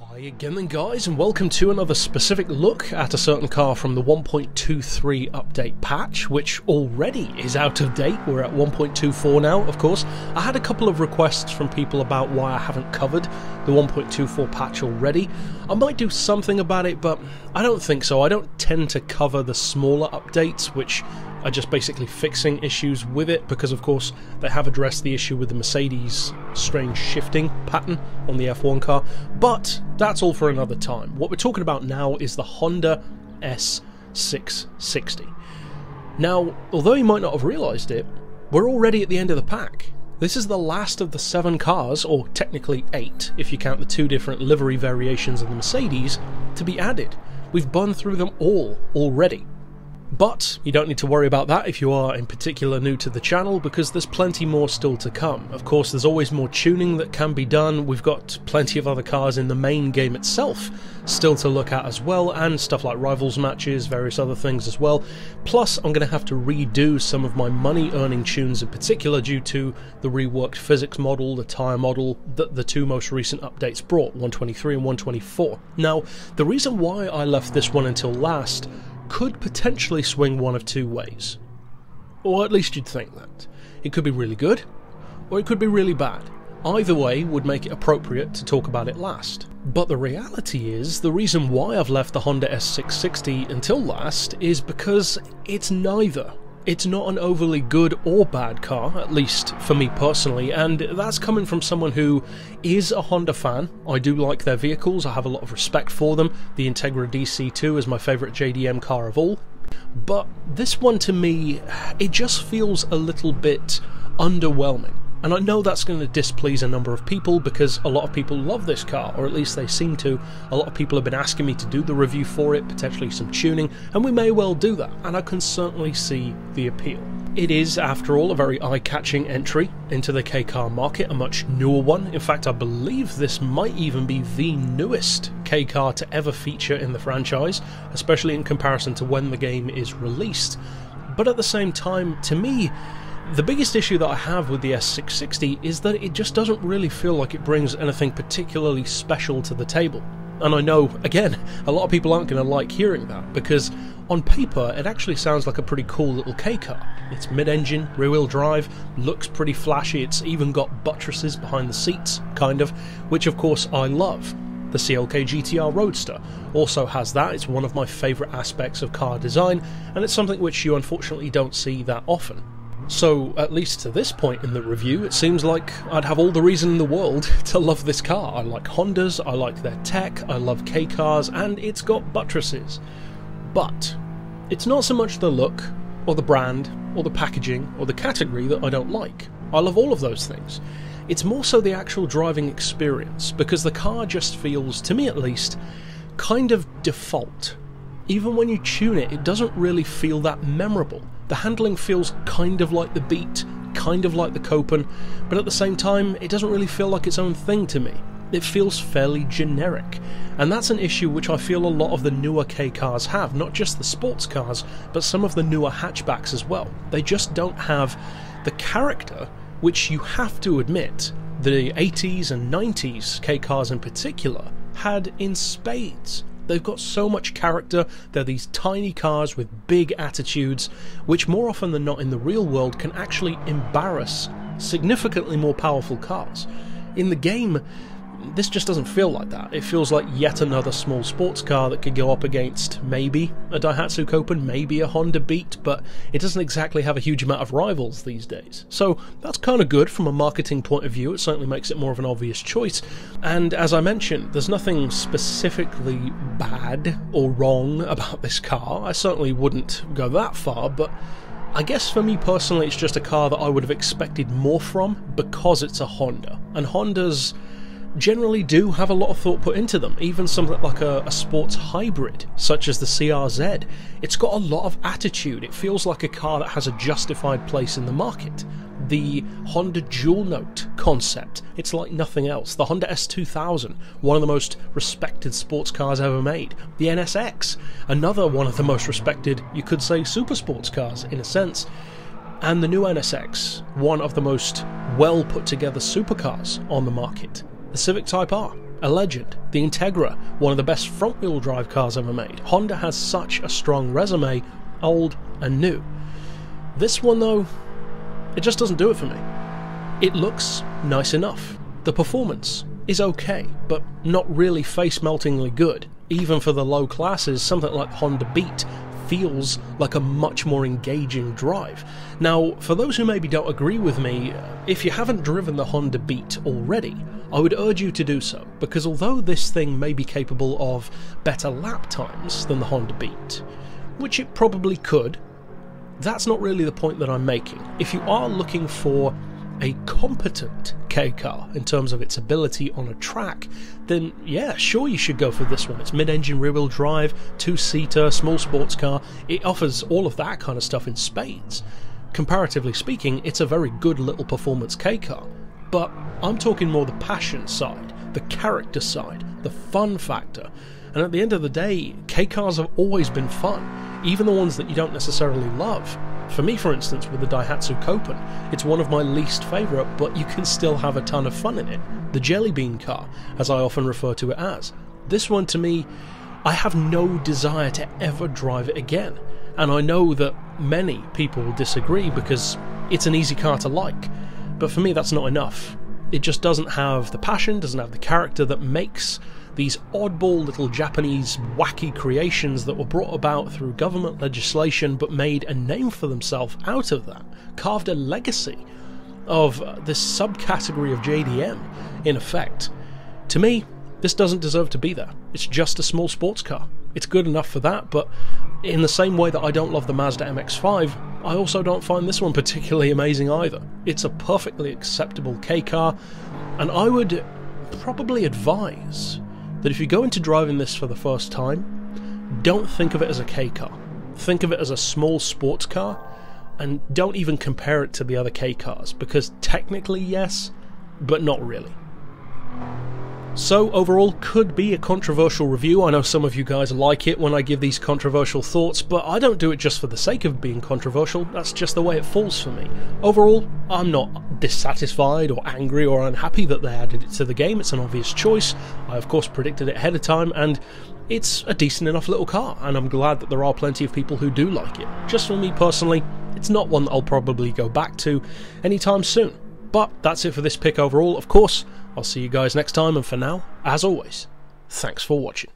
Hi again then guys, and welcome to another specific look at a certain car from the 1.23 update patch, which already is out of date. We're at 1.24 now, of course. I had a couple of requests from people about why I haven't covered the 1.24 patch already. I might do something about it, but I don't think so. I don't tend to cover the smaller updates, which are just basically fixing issues with it, because of course they have addressed the issue with the Mercedes strange shifting pattern on the F1 car, but that's all for another time. What we're talking about now is the Honda S660. Now, although you might not have realised it, we're already at the end of the pack. This is the last of the 7 cars, or technically 8 if you count the 2 different livery variations of the Mercedes, to be added. We've burned through them all already. But you don't need to worry about that if you are in particular new to the channel, because there's plenty more still to come. Of course, there's always more tuning that can be done. We've got plenty of other cars in the main game itself still to look at as well, and stuff like rivals matches, various other things as well. Plus, I'm going to have to redo some of my money earning tunes in particular due to the reworked physics model, the tyre model that the 2 most recent updates brought, 123 and 124. Now, the reason why I left this one until last could potentially swing one of 2 ways. Or at least you'd think that. It could be really good, or it could be really bad. Either way would make it appropriate to talk about it last. But the reality is, the reason why I've left the Honda S660 until last is because it's neither. It's not an overly good or bad car, at least for me personally, and that's coming from someone who is a Honda fan. I do like their vehicles, I have a lot of respect for them. The Integra DC2 is my favourite JDM car of all. But this one, to me, it just feels a little bit underwhelming. And I know that's going to displease a number of people, because a lot of people love this car, or at least they seem to. A lot of people have been asking me to do the review for it, potentially some tuning, and we may well do that, and I can certainly see the appeal. It is, after all, a very eye-catching entry into the K-car market, a much newer one. In fact, I believe this might even be the newest K-car to ever feature in the franchise, especially in comparison to when the game is released. But at the same time, to me, the biggest issue that I have with the S660 is that it just doesn't really feel like it brings anything particularly special to the table. And I know, again, a lot of people aren't going to like hearing that, because on paper it actually sounds like a pretty cool little K-car. It's mid-engine, rear-wheel drive, looks pretty flashy, it's even got buttresses behind the seats, kind of, which of course I love. The CLK GTR Roadster also has that. It's one of my favourite aspects of car design, and it's something which you unfortunately don't see that often. So, at least to this point in the review, it seems like I'd have all the reason in the world to love this car. I like Hondas, I like their tech, I love K-cars, and it's got buttresses. But it's not so much the look, or the brand, or the packaging, or the category that I don't like. I love all of those things. It's more so the actual driving experience, because the car just feels, to me at least, kind of default. Even when you tune it, it doesn't really feel that memorable. The handling feels kind of like the Beat, kind of like the Copen, but at the same time, it doesn't really feel like its own thing to me. It feels fairly generic, and that's an issue which I feel a lot of the newer K-cars have, not just the sports cars, but some of the newer hatchbacks as well. They just don't have the character which, you have to admit, the 80s and 90s K-cars in particular had in spades. They've got so much character. They're these tiny cars with big attitudes, which more often than not in the real world can actually embarrass significantly more powerful cars. In the game, this just doesn't feel like that. It feels like yet another small sports car that could go up against maybe a Daihatsu Copen, maybe a Honda Beat, but it doesn't exactly have a huge amount of rivals these days. So that's kind of good from a marketing point of view. It certainly makes it more of an obvious choice. And as I mentioned, there's nothing specifically bad or wrong about this car. I certainly wouldn't go that far, but I guess for me personally, it's just a car that I would have expected more from, because it's a Honda. And Hondas generally do have a lot of thought put into them. Even something like a sports hybrid, such as the CRZ, it's got a lot of attitude. It feels like a car that has a justified place in the market. The Honda dual note concept, it's like nothing else. The Honda S2000, one of the most respected sports cars ever made. The NSX, another one of the most respected, you could say, super sports cars in a sense. And the new NSX, one of the most well put together supercars on the market. The Civic Type R, a legend. The Integra, one of the best front-wheel drive cars ever made. Honda has such a strong resume, old and new. This one though, it just doesn't do it for me. It looks nice enough. The performance is okay, but not really face-meltingly good. Even for the low classes, something like Honda Beat feels like a much more engaging drive. Now, for those who maybe don't agree with me, if you haven't driven the Honda Beat already, I would urge you to do so, because although this thing may be capable of better lap times than the Honda Beat, which it probably could, that's not really the point that I'm making. If you are looking for a competent K car in terms of its ability on a track, then yeah, sure, you should go for this one. It's mid-engine rear-wheel drive, two-seater, small sports car. It offers all of that kind of stuff in spades. Comparatively speaking, it's a very good little performance K car. But I'm talking more the passion side, the character side, the fun factor. And at the end of the day, K cars have always been fun, even the ones that you don't necessarily love. For me, for instance, with the Daihatsu Copen, it's one of my least favourite, but you can still have a ton of fun in it. The Jelly Bean car, as I often refer to it as. This one, to me, I have no desire to ever drive it again. And I know that many people will disagree because it's an easy car to like. But for me, that's not enough. It just doesn't have the passion, doesn't have the character that makes these oddball little Japanese wacky creations that were brought about through government legislation but made a name for themselves out of that, carved a legacy of this subcategory of JDM, in effect. To me, this doesn't deserve to be there. It's just a small sports car. It's good enough for that, but in the same way that I don't love the Mazda MX-5, I also don't find this one particularly amazing either. It's a perfectly acceptable K car, and I would probably advise that if you go into driving this for the first time, don't think of it as a K car. Think of it as a small sports car, and don't even compare it to the other K cars, because technically yes, but not really. So overall, could be a controversial review. I know some of you guys like it when I give these controversial thoughts, but I don't do it just for the sake of being controversial. That's just the way it falls for me. Overall, I'm not dissatisfied or angry or unhappy that they added it to the game. It's an obvious choice. I of course predicted it ahead of time, and it's a decent enough little car, and I'm glad that there are plenty of people who do like it. Just for me personally, it's not one that I'll probably go back to anytime soon. But that's it for this pick overall. Of course, I'll see you guys next time, and for now, as always, thanks for watching.